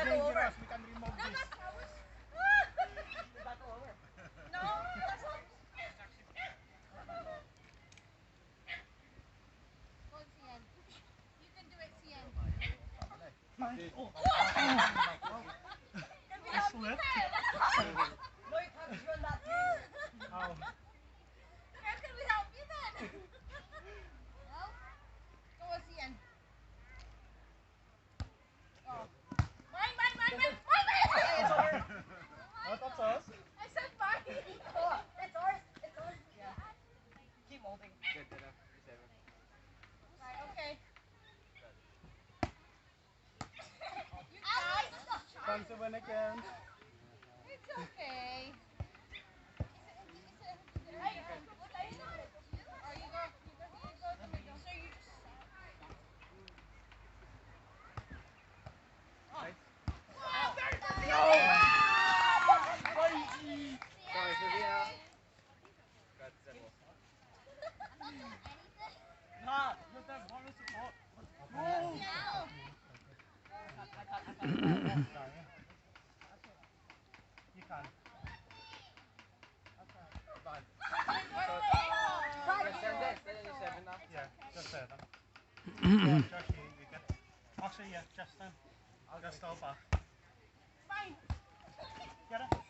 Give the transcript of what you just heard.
dangerous. We can remove this. No, that's not. Go, Cian. You can do it, Cian. Nice. Oh. Can we I help you slipped. then? Lloyd, how did you run that thing? How? How can we help you then? No? Go on, Cian. Oh. Mine! It's over. Oh, that's us. I said mine! Oh, it's ours. It's ours. Yeah. Keep molding. Right, okay. You guys! Chance to win again. It's okay. Hey, what are you doing? Oh, you go. So you just... Nah, let them want to support. Oh. You can. Yeah, just 7. Yeah, Josh, you get. Actually, yeah, just then. Just hold back. Fine. Get it?